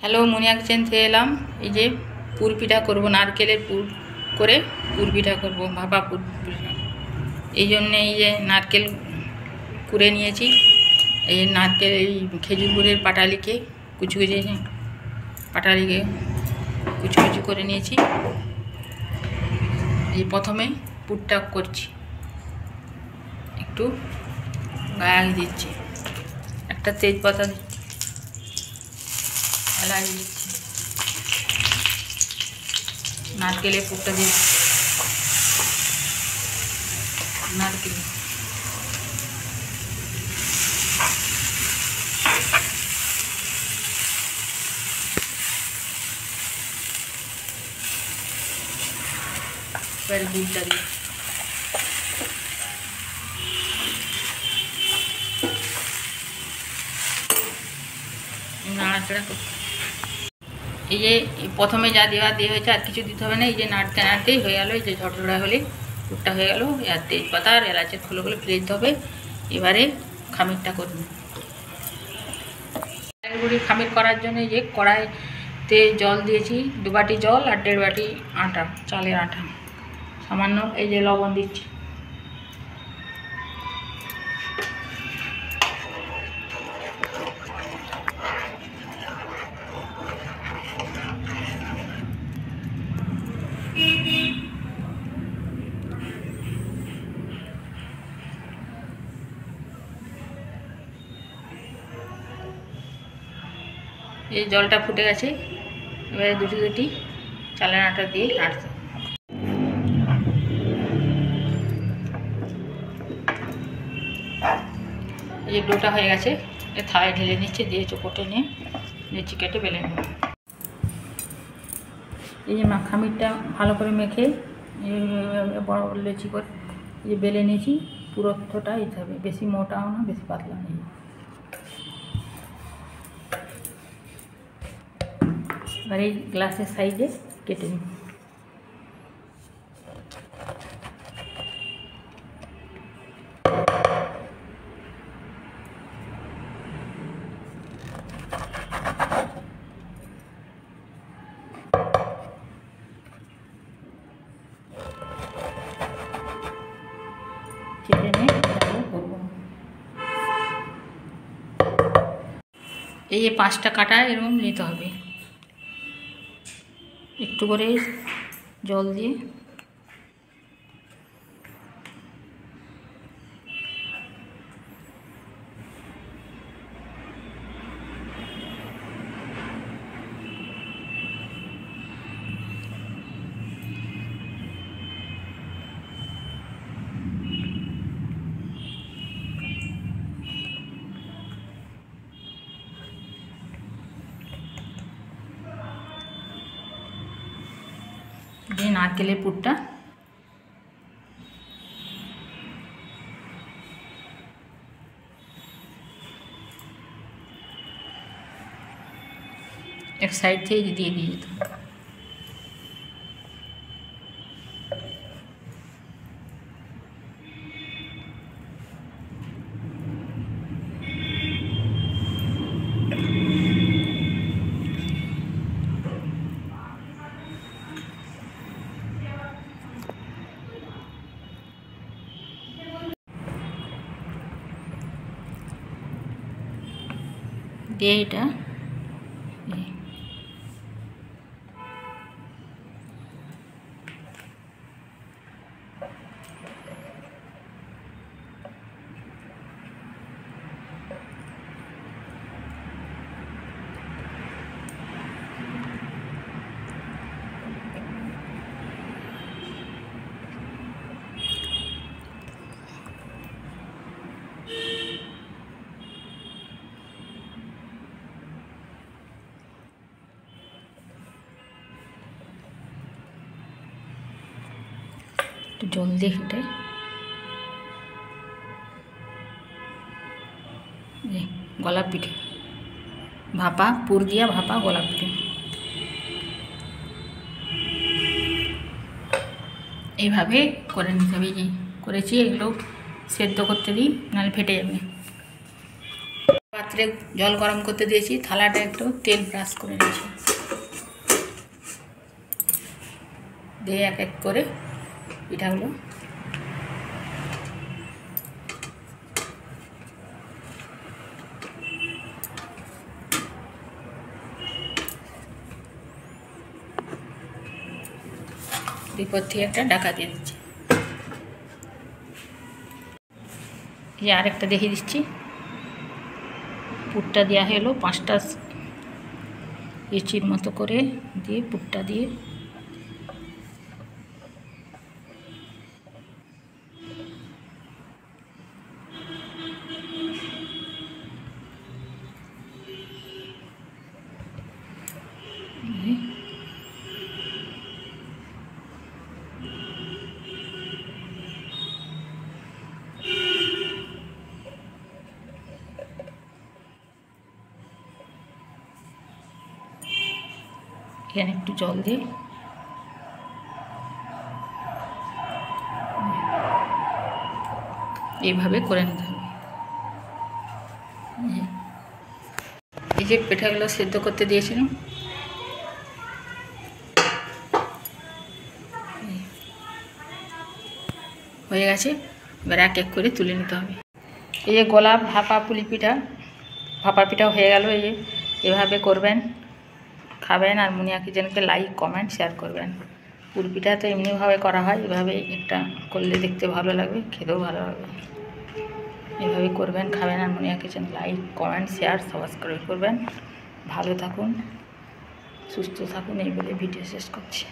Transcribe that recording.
Hello, মুনিয়া kitchen থেকে এলাম। এই যে পুর পিঠা করবো, নারকেলের পুর করে পুর পিঠা করবো, ভাপা পুর পিঠা। এই জন্যে এই যে নারকেল কুড়ে নিয়েছি। এই নারকেল এই খেজুর গুড়ের পাটালিকে কুচি কুচি করে নিয়েছি। এই প্রথমে পুরটা করছি, একটু গায়ে দিচ্ছি, একটা তেজপাতা দিচ্ছি, এলাচ দিচ্ছি, নারকেলের পুরটা দিচ্ছি, নারকেল এবার দুধটা দিই, নাড়াচাড়া করতে। এই যে প্রথমে যা দেওয়া হয়েছে, আর কিছু দিতে হবে না। এই যে নাড়তে নাড়তেই হয়ে গেলো। এই যে ঝরঝরা হলে পুরটা হয়ে গেল। আর তেজপাতা আর এলাচের খোলগুলো ফেলে দিতে হবে। এবারে খামিরটা করব। খামির করার জন্য এই যে কড়াইতে জল দিয়েছি, 2 বাটি জল আর 1.5 বাটি আটা, চালের আটা। সামান্য এই যে লবণ দিচ্ছি। এই জলটা ফুটে গেছে। এবারে দুটি চালের আটা দিয়ে নাড়তে। এই যে ডোটা হয়ে গেছে, থালায় ঢেলে নিচ্ছে, দিয়ে চোপটে নিয়ে লেচি কেটে বেলে নেব। এই যে খামিরটা ভালো করে মেখে বড় বড় লেচি করে এই যে বেলে নিয়েছি। পুরোটা দিতে হবে, বেশি মোটাও না বেশি পাতলা নেই। এবার এই গ্লাসের সাইজে কেটে নিই। কেটে নিয়ে করবো। এই যে 5টা কাটা এরকম নিতে হবে, একটু করে জল দিয়ে। দিয়ে নারকেলের পুরটা এক সাইড থেকে দিয়ে যেতে হবে। দিয়ে এটা একটু জল দিয়ে ফুটে গোলাপ পিঠে, ভাপা পুর দিয়া ভাপা গোলাপ পিঠে। এইভাবে করে নিতে হবে। যে করেছি এগুলো সেদ্ধ করতে দিই, নাহলে ফেটে যাবে। পাত্রে পাত্রে জল গরম করতে দিয়েছি, থালাটা একটু তেল ব্রাশ করে নিয়েছি, দিয়ে এক এক করে পিঠাগুলো বিপদ থেকে একটা ঢাকা দিয়ে দিচ্ছি। এই আরেকটা দেখিয়ে দিচ্ছি, পুরটা দেওয়া হলো 5টা ইঞ্চির মতো করে দিয়ে পুরটা দিয়ে এখানে একটু জল দিয়ে এইভাবে করে নিতে হবে। এই যে পিঠাগুলো সেদ্ধ করতে দিয়েছিলাম, হয়ে গেছে। এবার এক এক করে তুলে নিতে হবে। এই যে গোলাপ ভাপা পুলি পিঠা, ভাপা পিঠাও হয়ে গেল। এই যে এভাবে করবেন, খাবেন, আর মুনিয়া কিচেনকে লাইক কমেন্ট শেয়ার করবেন। পুলি পিঠা তো এমনিভাবে করা হয়, এভাবে একটা করলে দেখতে ভালো লাগবে, খেতেও ভালো লাগবে। এভাবে করবেন, খাবেন, আর Munia kitchen like comment share subscribe করবেন। ভালো থাকুন, সুস্থ থাকুন, এই বলে ভিডিও শেষ করছি।